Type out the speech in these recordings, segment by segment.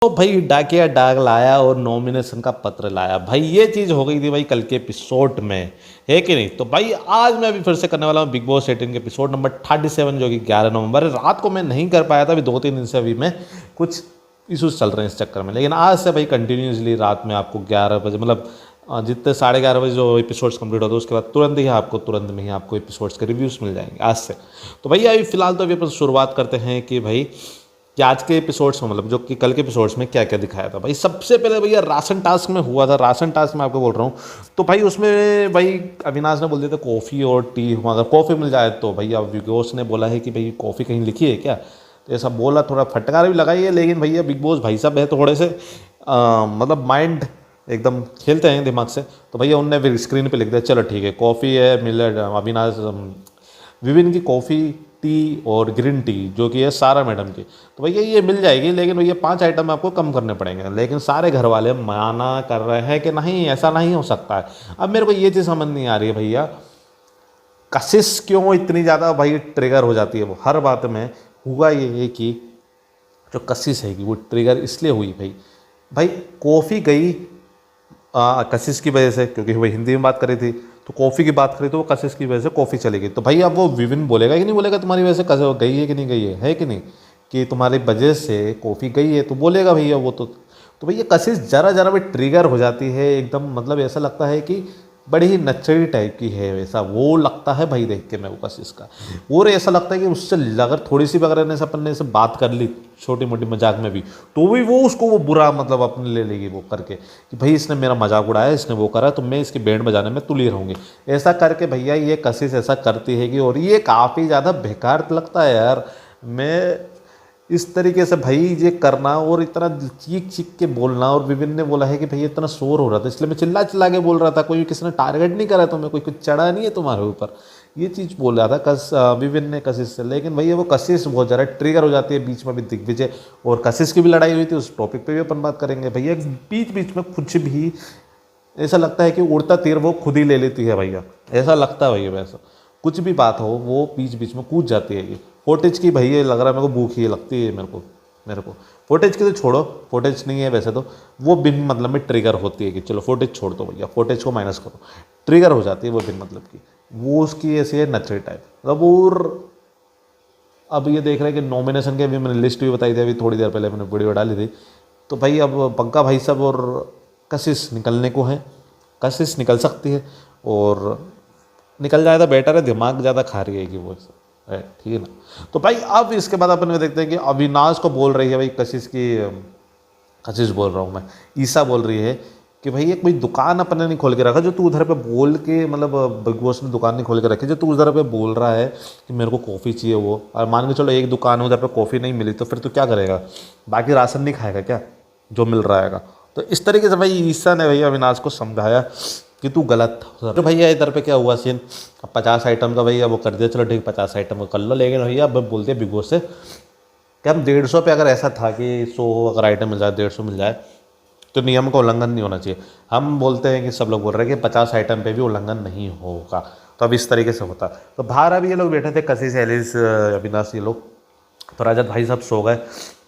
तो भाई डाकिया डाक लाया और नॉमिनेशन का पत्र लाया भाई। ये चीज़ हो गई थी भाई कल के एपिसोड में, है कि नहीं। तो भाई आज मैं अभी फिर से करने वाला हूँ बिग बॉस 18 के एपिसोड नंबर 37 जो कि 11 नवंबर है। रात को मैं नहीं कर पाया था, अभी 2-3 दिन से अभी मैं कुछ इशूज़ चल रहे हैं इस चक्कर में, लेकिन आज से भाई कंटिन्यूसली रात में आपको 11 बजे मतलब जितने 11:30 बजे जो एपिसोड्स कंप्लीट होते हैं उसके बाद तुरंत में ही आपको एपिसोड्स के रिव्यूज़ मिल जाएंगे आज से। तो भैया अभी फिलहाल तो अभी अपन शुरुआत करते हैं कि भाई कि आज के एपिसोड्स में मतलब जो कि कल के एपिसोड्स में क्या क्या दिखाया था। भाई सबसे पहले भैया राशन टास्क में हुआ था, राशन टास्क में आपको बोल रहा हूँ। तो भाई उसमें भाई अविनाश ने बोल दिया था कॉफ़ी और टी, अगर कॉफ़ी मिल जाए तो भैया बिग बॉस ने बोला है कि भाई कॉफ़ी कहीं लिखी है क्या, तो ऐसा बोला, थोड़ा फटकार भी लगाई है। लेकिन भैया बिग बॉस भाई साहब है थोड़े से मतलब माइंड एकदम खेलते हैं दिमाग से, तो भैया उनने फिर स्क्रीन पे लिख दिया चलो ठीक है कॉफ़ी है मिले अविनाश विभिन्न की कॉफ़ी टी और ग्रीन टी जो कि है सारा मैडम की, तो भैया ये मिल जाएगी। लेकिन भैया 5 आइटम आपको कम करने पड़ेंगे। लेकिन सारे घर वाले माना कर रहे हैं कि नहीं ऐसा नहीं हो सकता है। अब मेरे को ये चीज़ समझ नहीं आ रही है भैया, कशिश क्यों इतनी ज़्यादा भाई ट्रिगर हो जाती है वो हर बात में। हुआ ये है कि जो कशिश है कि वो ट्रिगर इसलिए हुई भाई कॉफ़ी गई कशिश की वजह से, क्योंकि वो हिंदी में बात करी थी, तो कॉफ़ी की बात करी तो वो कशिश की वजह से कॉफ़ी चली गई। तो भाई अब वो विविन बोलेगा कि नहीं बोलेगा तुम्हारी वजह से कशिश गई है कि नहीं गई है कि नहीं, कि तुम्हारी वजह से कॉफ़ी गई है, तो बोलेगा भैया वो तो भैया कशिश जरा भी ट्रिगर हो जाती है एकदम, मतलब ऐसा लगता है कि बड़ी ही नचड़ी टाइप की है, वैसा वो लगता है भाई देख के मैं वो कशिश का। और ऐसा लगता है कि उससे अगर थोड़ी सी अगर ने अपन ने से बात कर ली छोटी मोटी मजाक में भी, तो भी वो उसको वो बुरा मतलब अपने ले लेगी वो करके कि भाई इसने मेरा मजाक उड़ाया, इसने वो करा, तो मैं इसके बैंड बजाने में तुली रहूँगी। ऐसा करके भैया ये कशिश ऐसा करती है कि, और ये काफ़ी ज़्यादा बेकार लगता है यार। मैं इस तरीके से भाई ये करना और इतना चीख चीख के बोलना, और विभिन्न ने बोला है कि भाई इतना शोर हो रहा था इसलिए मैं चिल्ला चिल्ला के बोल रहा था, कोई किसी ने टारगेट नहीं करा तुम्हें, कोई कुछ चढ़ा नहीं है तुम्हारे ऊपर, ये चीज़ बोल रहा था विभिन्न ने कशिश से। लेकिन भैया वो कशिश बहुत ज़्यादा ट्रिगर हो जाती है। बीच में भी दिग्विजय और कशिश की भी लड़ाई हुई थी, उस टॉपिक पे भी अपन बात करेंगे भैया। बीच बीच में कुछ भी ऐसा लगता है कि उड़ता तीर वो खुद ही ले लेती है भैया, ऐसा लगता है भैया। वैसा कुछ भी बात हो वो बीच बीच में कूद जाती है। ये फुटेज की भैया लग रहा है मेरे को भूख ही लगती है मेरे को फुटेज की तो छोड़ो, फुटेज नहीं है वैसे तो, वो बिन मतलब में ट्रिगर होती है कि चलो फुटेज छोड़ दो भैया, फुटेज को माइनस करो, ट्रिगर हो जाती है वो बिन मतलब की, वो उसकी ऐसी है नचरी टाइप मतलब। और अब ये देख रहे हैं कि नॉमिनेशन के भी मैंने लिस्ट भी बताई थी अभी थोड़ी देर पहले मैंने वीडियो डाली थी। तो भाई अब पंका भाई साहब और कशिश निकलने को हैं, कशिश निकल सकती है और निकल जाए तो बेटर है, दिमाग ज़्यादा खा रही है कि वो है, ठीक है ना। तो भाई अब इसके बाद अपन देखते हैं कि अविनाश को बोल रही है भाई कशिश की, कशिश बोल रहा हूँ मैं, ईसा बोल रही है कि भाई ये कोई दुकान अपने नहीं खोल के रखा जो तू उधर पे बोल के, मतलब बिग बॉस ने दुकान नहीं खोल के रखी जो तू उधर पे बोल रहा है कि मेरे को कॉफ़ी चाहिए वो, और मान के चलो एक दुकान है उधर पे कॉफ़ी नहीं मिली तो फिर तू क्या करेगा, बाकी राशन नहीं खाएगा क्या जो मिल रहा है। तो इस तरीके से भाई ईसा ने भैया अविनाश को समझाया कि तू गलत था। तो भैया इधर पे क्या हुआ सीन, अब 50 आइटम का भैया वो कर दिया, चलो ठीक 50 आइटम कर लो। लेकिन भैया अब बोल दिया बिग बॉस से कि हम 150 पे अगर ऐसा था कि 100 अगर आइटम मिल जाए 150 मिल जाए तो नियम का उल्लंघन नहीं होना चाहिए। हम बोलते हैं कि सब लोग बोल रहे हैं कि 50 आइटम पे भी उल्लंघन नहीं होगा, तो अब इस तरीके से होता। तो बाहर अभी ये लोग बैठे थे कशिश एलिस अविनाश ये लोग, तो रजत भाई सब सो गए।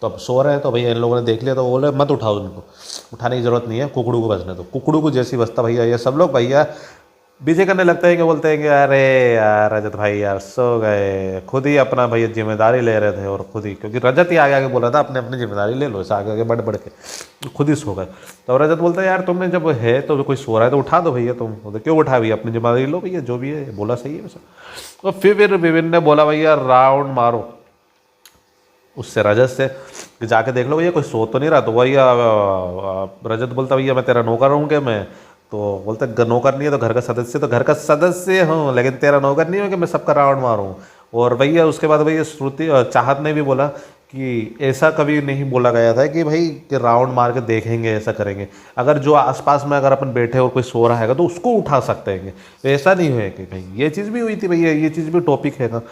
तो अब सो रहे हैं तो भैया इन लोगों ने देख लिया तो बोले मत उठाओ उनको, उठाने की ज़रूरत नहीं है, कुकड़ू को बजने दो। कुकड़ू को जैसी बजता भैया ये सब लोग भैया बीजे करने लगता है कि बोलते हैं कि अरे यार रजत भाई यार सो गए, खुद ही अपना भैया जिम्मेदारी ले रहे थे और खुद ही, क्योंकि रजत ही आगे आगे बोला था अपने अपनी जिम्मेदारी ले लो, इसे आगे आगे बढ़ के तो खुद ही सो गए। तो रजत बोलता है यार तुमने जब है तो कोई सो रहा है तो उठा दो भैया, तुम तो क्यों उठा भैया, अपनी जिम्मेदारी लो भैया, जो भी है बोला सही है वैसा। तो फिर विभिन्न ने बोला भैया राउंड मारो उससे रजत से कि जाके देख लो भैया कोई सो तो नहीं रहा। तो भैया रजत बोलता भैया मैं तेरा नौकर हूँ क्या मैं, तो बोलते नौकर नहीं है तो घर का सदस्य, तो घर का सदस्य हूँ लेकिन तेरा नौकर नहीं हो कि मैं सबका राउंड मारूँ। और भैया उसके बाद भैया श्रुति चाहत ने भी बोला कि ऐसा कभी नहीं बोला गया था कि भाई कि राउंड मार के देखेंगे ऐसा करेंगे, अगर जो आसपास में अगर अपन बैठे और कोई सो रहा है तो उसको उठा सकते हैं, तो ऐसा नहीं है कि भाई ये चीज़ भी हुई थी भैया, ये चीज़ भी टॉपिक है ना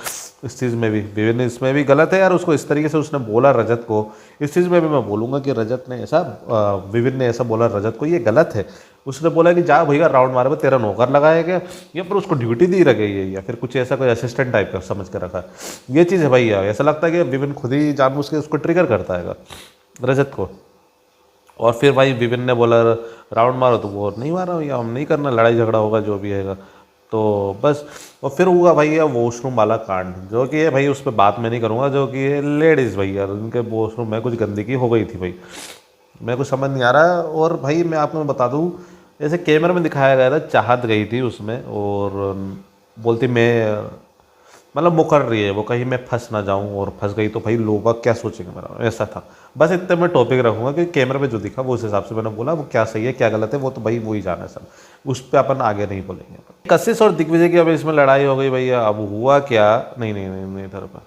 इस चीज़ में भी। विभिन्न इसमें भी गलत है यार, उसको इस तरीके से उसने बोला रजत को, इस चीज़ में भी मैं बोलूँगा कि रजत ने ऐसा विभिन्न ने ऐसा बोला रजत को, ये गलत है। उसने बोला कि जा भैया राउंड मारे, तेरा नौकर लगाया गया या फिर उसको ड्यूटी दी रखी है या फिर कुछ ऐसा कोई असिस्टेंट टाइप का समझ कर रखा है। ये चीज़ है भैया, ऐसा लगता है कि विभिन्न खुद ही जानबूझ के उसको ट्रिगर करता है रजत को। और फिर भाई विपिन ने बोला राउंड मारो, तो वो नहीं मारा भैया, हम नहीं करना, लड़ाई झगड़ा होगा जो भी है। तो बस, और फिर हुआ भैया वॉशरूम वाला कांड, जो कि है भाई उस पर बात मैं नहीं करूँगा, जो कि है लेडीज़ भैया, उनके वॉशरूम में कुछ गंदगी हो गई थी भाई, मेरे को समझ नहीं आ रहा है। और भाई मैं आपको बता दूँ, जैसे कैमरे में दिखाया गया था, चाहत गई थी उसमें और बोलती मैं, मतलब मुकर रही है वो, कहीं मैं फंस ना जाऊं, और फंस गई तो भाई लोग क्या सोचेंगे मेरा, ऐसा था। बस इतने मैं टॉपिक रखूंगा कि कैमरे पे जो दिखा वो उस हिसाब से मैंने बोला, वो क्या सही है क्या गलत है वो तो भाई वो ही जाना है सब, उस पर अपन आगे नहीं बोलेंगे। कशिश और दिग्विजय की अब इसमें लड़ाई हो गई भैया, अब हुआ क्या, नहीं नहीं नहीं नहीं इधर पर,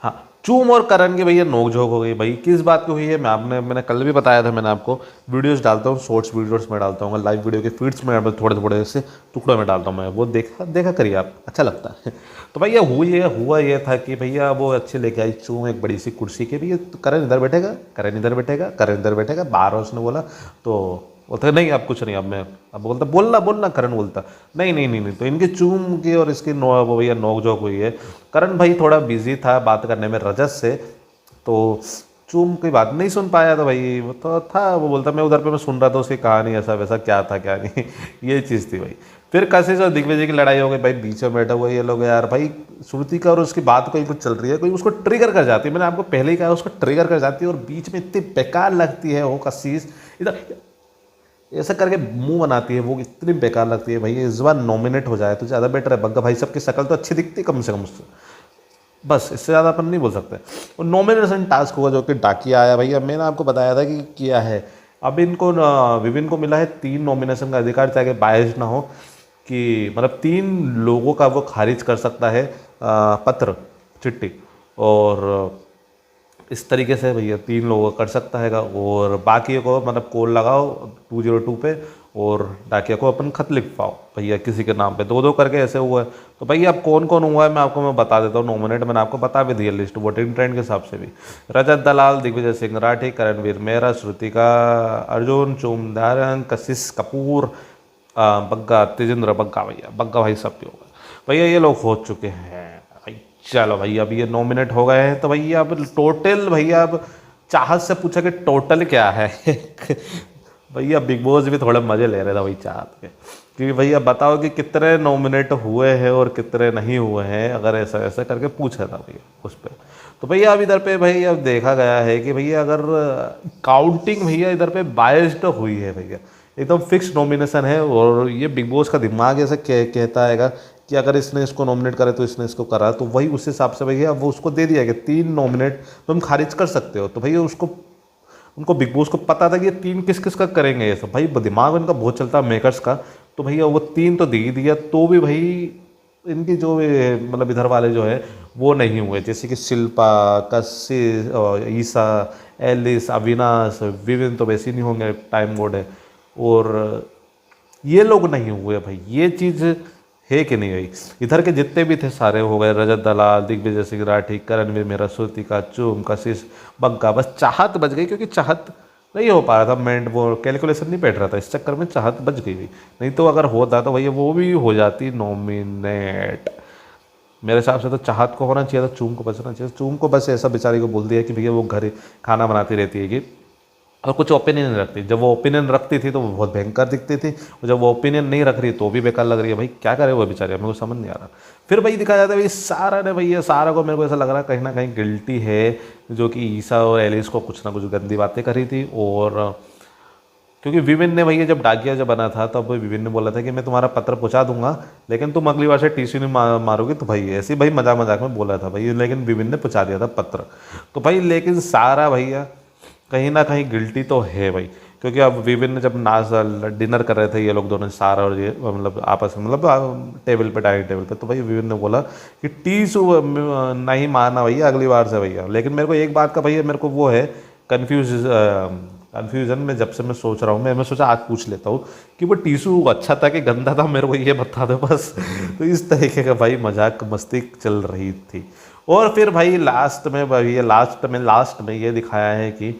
हाँ, चूम और करण की भैया नोकझोंक हो गई भाई। किस बात की हुई है, मैंने कल भी बताया था, मैंने आपको वीडियोस डालता हूँ, शॉर्ट्स वीडियोस में डालता हूँ, लाइव वीडियो के फीड्स में थोड़े थोड़े से टुकड़ों में डालता हूँ मैं, वो देखा करिए आप, अच्छा लगता है। तो भैया हुआ ये था कि भैया वो अच्छे लेके आई चूम एक बड़ी सी कुर्सी के, भैया तो करण इधर बैठेगा, करण इधर बैठेगा, करण इधर बैठेगा, बार उसने बोला। तो बोलता नहीं अब कुछ नहीं, अब बोलता बोलना बोलना, करण बोलता नहीं नहीं नहीं नहीं, तो इनके चूम की और इसकी वो भैया नोक झोंक हुई है। करण भाई थोड़ा बिजी था बात करने में रजत से, तो चूम की बात नहीं सुन पाया, तो भाई वो तो था, वो बोलता मैं उधर पे मैं सुन रहा था उसकी कहानी, ऐसा वैसा क्या था क्या नहीं। ये चीज़ थी भाई। फिर कशिश और दिग्विजय की लड़ाई हो गई भाई, बीच में बैठा हुआ ये लोग यार भाई, श्रुति का और उसकी बात कोई कुछ चल रही है, कोई उसको ट्रिगर कर जाती है, मैंने आपको पहले ही कहा उसको ट्रिगर कर जाती है, और बीच में इतनी बेकार लगती है वो कशिश, इधर ऐसा करके मुंह बनाती है वो, इतनी बेकार लगती है भाई। इस बार नॉमिनेट हो जाए तो ज़्यादा बेटर है, बग्गा भाई सबकी शक्ल तो अच्छी दिखती है कम से कम उससे, बस इससे ज़्यादा अपन नहीं बोल सकते। और नॉमिनेशन टास्क होगा जो कि डाकिया आया भैया, मैंने आपको बताया था कि किया है, अब इनको विभिन्न को मिला है 3 नॉमिनेशन का अधिकार, चाहे बायस ना हो, कि मतलब 3 लोगों का वो खारिज कर सकता है पत्र चिट्ठी, और इस तरीके से भैया 3 लोगों का कर सकता है, और बाकी को मतलब कॉल लगाओ 202 पे, और डाकिया को अपन खत लिख पाओ भैया किसी के नाम पे, 2-2 करके ऐसे हुआ है। तो भैया अब कौन कौन हुआ है मैं बता देता हूँ, नॉमिनेट मैंने आपको बता भी दिया लिस्ट वोटिंग ट्रेंड के हिसाब से भी। रजत दलाल, दिग्विजय सिंह राठी, करणवीर मेहरा, श्रुतिका अर्जुन, चूमदारन, कशिश कपूर, बग्गा तेजेंद्र, बग्गा भैया, बग्गा भाई सब भी हो गए भैया, ये लोग हो चुके हैं भाई। चलो भैया अब ये नॉमिनेट हो गए हैं, तो भैया अब टोटल, भैया अब चाहत से पूछा कि टोटल क्या है। भैया बिग बॉस भी थोड़े मजे ले रहे थे भाई चाहत के, क्योंकि भैया बताओ कि कितने नॉमिनेट हुए हैं और कितने नहीं हुए हैं, अगर ऐसा ऐसा करके पूछा था भैया उस पर। तो भैया अब इधर पे भाई अब देखा गया है कि भैया अगर काउंटिंग भैया इधर पे बायस्ड हुई है भैया, एकदम फिक्स नॉमिनेशन है, और ये बिग बॉस का दिमाग ऐसा कहता है कि अगर इसने इसको नॉमिनेट करे तो इसने इसको करा, तो वही उस हिसाब से भैया वो उसको दे दिया कि 3 नॉमिनेट तुम खारिज कर सकते हो। तो भैया उनको बिग बॉस को पता था कि ये 3 किस किस का करेंगे, ये सब भाई दिमाग इनका बहुत चलता है मेकर्स का। तो भैया वो 3 तो दे ही दिया, तो भी भाई इनकी जो मतलब इधर वाले जो है वो नहीं हुए, जैसे कि शिल्पा, कशिश, ईसा, एलिस, अविनाश, विविन तो वैसे ही नहीं होंगे, टाइम बोर्ड है, और ये लोग नहीं हुए भाई। ये चीज़ है कि नहीं भाई, इधर के जितने भी थे सारे हो गए, रजत दलाल, दिग्विजय सिंह राठी, करणवीर मेहरा, श्रुतिका, चूम, कशिश, बग्गा, बस चाहत बच गई, क्योंकि चाहत नहीं हो पा रहा था, मैं वो कैलकुलेशन नहीं बैठ रहा था, इस चक्कर में चाहत बच गई भाई। नहीं तो अगर होता तो भैया वो भी हो जाती नॉमिनेट। मेरे हिसाब से तो चाहत को होना चाहिए था, चूम को बचना चाहिए। चूम को बस ऐसा बेचारी को बोल दिया कि भैया वो घर खाना बनाती रहती है कि, और कुछ ओपिनियन नहीं रखती, जब वो ओपिनियन रखती थी तो वो बहुत भयंकर दिखती थी, और जब वो ओपिनियन नहीं रख रही तो भी बेकार लग रही है भाई, क्या करे वो बेचारे, मेरे को समझ नहीं आ रहा। फिर भाई दिखाया जाता है भाई सारा ने, भैया सारा को मेरे को ऐसा लग रहा है कहीं ना कहीं गिल्टी है, जो कि ईसा और एलिस को कुछ ना कुछ गंदी बातें करी थी। और क्योंकि विविन ने भैया जब डाकिया जब बना था तब विविन ने बोला था कि मैं तुम्हारा पत्र पहुंचा दूंगा, लेकिन तुम अगली बार से टीसी नहीं मारोगे, तो भाई ऐसे भाई मजाक मजाक में बोला था भाई, लेकिन विविन ने पहुंचा दिया था पत्र। तो भाई लेकिन सारा भैया कहीं ना कहीं गिल्टी तो है भाई, क्योंकि अब विभिन्न जब डिनर कर रहे थे ये लोग दोनों, सारा और ये मतलब आपस में, मतलब टेबल पे, डाइनिंग टेबल पे, तो भाई विभिन्न ने बोला कि टीसू नहीं मारना भैया अगली बार से भैया। लेकिन मेरे को एक बात का भैया मेरे को वो है कन्फ्यूज़न में, जब से मैं सोच रहा हूँ, मैं सोचा आज पूछ लेता हूँ कि वो टीसू अच्छा था कि गंदा था, मेरे को ये बता दो बस। तो इस तरीके का भाई मजाक मस्ती चल रही थी। और फिर भाई लास्ट में ये दिखाया है कि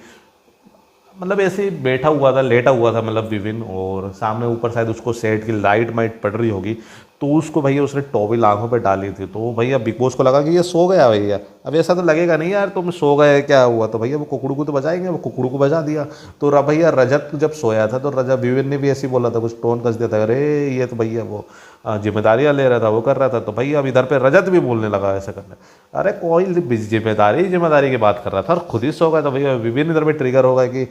मतलब ऐसे ही बैठा हुआ था, लेटा हुआ था मतलब विविन, और सामने ऊपर शायद उसको सेट की लाइट माइट पड़ रही होगी, तो उसको भैया उसने टॉवेल आंखों पे डाली थी, तो भैया बिग बॉस को लगा कि ये सो गया भैया। अब ऐसा तो लगेगा नहीं यार तुम सो गए क्या हुआ, तो भैया वो कुकड़ू को तो बजाएंगे, वो कुकड़ू को बजा दिया। तो भैया रजत जब सोया था तो रजत विवेन ने भी ऐसे ही बोला था, कुछ टोन कस दिया था, अरे ये तो भैया वो जिम्मेदारियाँ ले रहा था, वो कर रहा था। तो भैया अब इधर पे रजत भी बोलने लगा ऐसा करने, अरे कोई जिम्मेदारी की बात कर रहा था और खुद ही सो गया। तो भैया विवेन इधर पे ट्रिगर होगा कि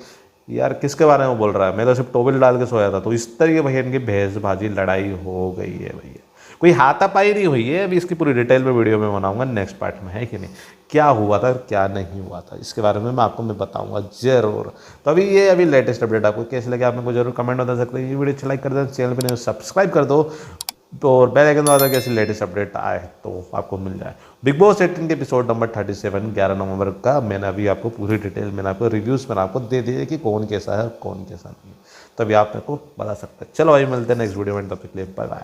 यार किसके बारे में बोल रहा है, मैं तो सिर्फ टोवेल डाल के सोया था। तो इस तरीके भैया इनकी बहसबाजी लड़ाई हो गई है भैया, कोई हाथापाई नहीं हुई है। अभी इसकी पूरी डिटेल में वीडियो में बनाऊंगा नेक्स्ट पार्ट में, है कि नहीं, क्या हुआ था क्या नहीं हुआ था इसके बारे में मैं आपको बताऊंगा जरूर। तो अभी लेटेस्ट अपडेट आपको कैसे लगे आप मेरे को जरूर कमेंट बता सकते हैं। ये वीडियो अच्छा लाइक कर दो, चैनल पर नहीं सब्सक्राब कर दो, तो और बेल आइकन दबा दो, कैसे लेटेस्ट अपडेट आए तो आपको मिल जाए। बिग बॉस 18 के एपिसोड नंबर 37 11 नवंबर का मैंने अभी आपको पूरी डिटेल मैंने आपको रिव्यूज़ मैंने आपको दे दिए कि कौन कैसा है और कौन कैसा नहीं, तभी आप मेरे को बता सकते हैं। चलो भाई मिलते हैं नेक्स्ट वीडियो में, तब तक के लिए बाय बाय।